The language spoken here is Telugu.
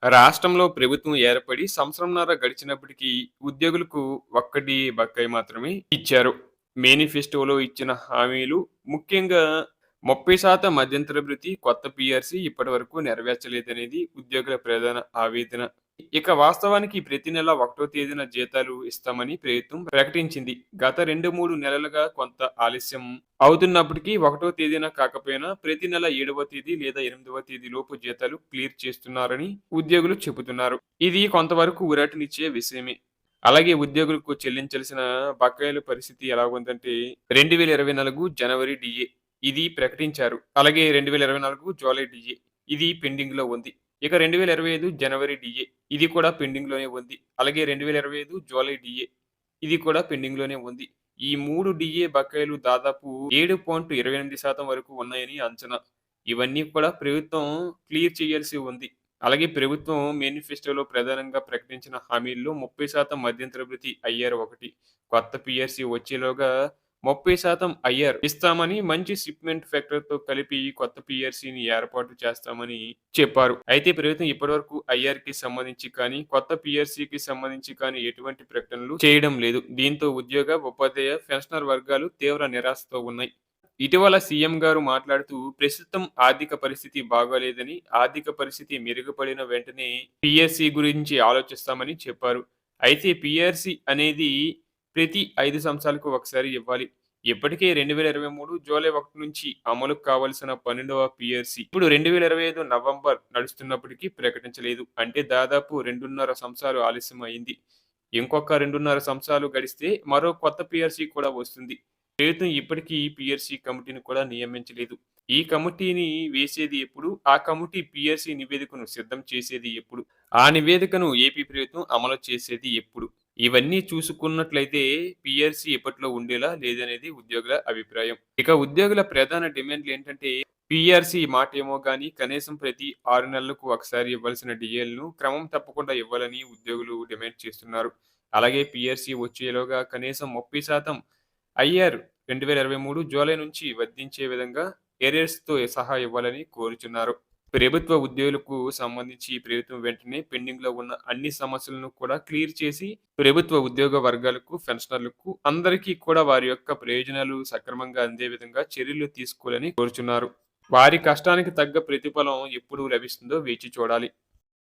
రాష్ట్రంలో ప్రభుత్వం ఏర్పడి సంవత్సరంన్నర గడిచినప్పటికీ ఉద్యోగులకు ఒక్కటి బకాయి మాత్రమే ఇచ్చారు. మేనిఫెస్టోలో ఇచ్చిన హామీలు ముఖ్యంగా 30% మధ్యంతర భృతి, కొత్త పీఆర్సీ ఇప్పటివరకు నెరవేర్చలేదనేది ఉద్యోగుల ప్రధాన ఆవేదన. ఇక వాస్తవానికి ప్రతి నెల 1వ తేదీన జీతాలు ఇస్తామని ప్రభుత్వం ప్రకటించింది. గత 2, 3 నెలలుగా కొంత ఆలస్యం అవుతున్నప్పటికీ 1వ తేదీన కాకపోయినా ప్రతి నెల 7వ తేదీ లేదా 8వ తేదీ లోపు జీతాలు క్లియర్ చేస్తున్నారని ఉద్యోగులు చెబుతున్నారు. ఇది కొంతవరకు ఊరటనిచ్చే విషయమే. అలాగే ఉద్యోగులకు చెల్లించాల్సిన బకాయిల పరిస్థితి ఎలా ఉందంటే 2024 జనవరి డిఏ ఇది ప్రకటించారు. అలాగే 2024 జూలై డిఏ ఇది పెండింగ్‌లో ఉంది. ఇక 2025 జనవరి డిఏ ఇది కూడా పెండింగ్‌లోనే ఉంది. అలాగే 2025 జూలై డిఏ ఇది కూడా పెండింగ్‌లోనే ఉంది. ఈ 3 డిఏ బకాయిలు దాదాపు 7.28% వరకు ఉన్నాయని అంచనా. ఇవన్నీ కూడా ప్రభుత్వం క్లియర్ చేయాల్సి ఉంది. అలాగే ప్రభుత్వం మేనిఫెస్టోలో ప్రధానంగా ప్రకటించిన హామీల్లో 30% మధ్యంతర భృతి ఐఆర్ ఒకటి. కొత్త పీఆర్సీ వచ్చేలోగా 30% ఐఆర్ ఇస్తామని మంచి షిప్‌మెంట్ ఫ్యాక్టర్‌తో కలిపి కొత్త పీఆర్సీని ఏర్పాటు చేస్తామని చెప్పారు. అయితే ప్రభుత్వం ఇప్పటివరకు ఐఆర్‌కి సంబంధించి కానీ, కొత్త పీఆర్సీకి సంబంధించి కానీ ఎటువంటి ప్రకటనలు చేయడం లేదు. దీంతో ఉద్యోగ, ఉపాధ్యాయ, పెన్షనర్ వర్గాలు తీవ్ర నిరాశతో ఉన్నాయి. ఇటీవల సీఎం గారు మాట్లాడుతూ ప్రస్తుతం ఆర్థిక పరిస్థితి బాగోలేదని, ఆర్థిక పరిస్థితి మెరుగుపడిన వెంటనే పీఎస్సీ గురించి ఆలోచిస్తామని చెప్పారు. అయితే పీఆర్సీ అనేది ప్రతి 5 సంవత్సరాలకు ఒకసారి ఇవ్వాలి. ఇప్పటికే 2023 జూలై 1 నుంచి అమలుకు కావాల్సిన 12వ పీఆర్సీ ఇప్పుడు 2025 నవంబర్ నడుస్తున్నప్పటికీ ప్రకటించలేదు. అంటే దాదాపు 2.5 సంవత్సరాలు ఆలస్యం అయింది. ఇంకొక 2.5 సంవత్సరాలు గడిస్తే మరో కొత్త పీఆర్సీ కూడా వస్తుంది. ప్రభుత్వం ఇప్పటికీ పీఆర్సీ కమిటీని కూడా నియమించలేదు. ఈ కమిటీని వేసేది ఎప్పుడు? ఆ కమిటీ పీఆర్సీ నివేదికను సిద్ధం చేసేది ఎప్పుడు? ఆ నివేదికను ఏపీ ప్రభుత్వం అమలు చేసేది ఎప్పుడు? ఇవన్నీ చూసుకున్నట్లయితే పీఆర్సీ ఎప్పట్లో ఉండేలా లేదనేది ఉద్యోగుల అభిప్రాయం. ఇక ఉద్యోగుల ప్రధాన డిమాండ్లు ఏంటంటే పీఆర్సీ మాటేమో గానీ కనీసం ప్రతి 6 నెలలకు ఒకసారి ఇవ్వాల్సిన డీఏలను క్రమం తప్పకుండా ఇవ్వాలని ఉద్యోగులు డిమాండ్ చేస్తున్నారు. అలాగే పీఆర్సీ వచ్చేలోగా కనీసం 30% ఐఆర్ 2023 జూలై నుంచి వర్తించే విధంగా ఏరియర్స్‌తో సహా ఇవ్వాలని కోరుచున్నారు. ప్రభుత్వ ఉద్యోగులకు సంబంధించి ప్రభుత్వం వెంటనే పెండింగ్‌లో ఉన్న అన్ని సమస్యలను కూడా క్లియర్ చేసి, ప్రభుత్వ ఉద్యోగ వర్గాలకు, పెన్షనర్లకు అందరికీ కూడా వారి యొక్క ప్రయోజనాలు సక్రమంగా అందే విధంగా చర్యలు తీసుకోవాలని కోరుచున్నారు. వారి కష్టానికి తగ్గ ప్రతిఫలం ఎప్పుడు లభిస్తుందో వేచి చూడాలి.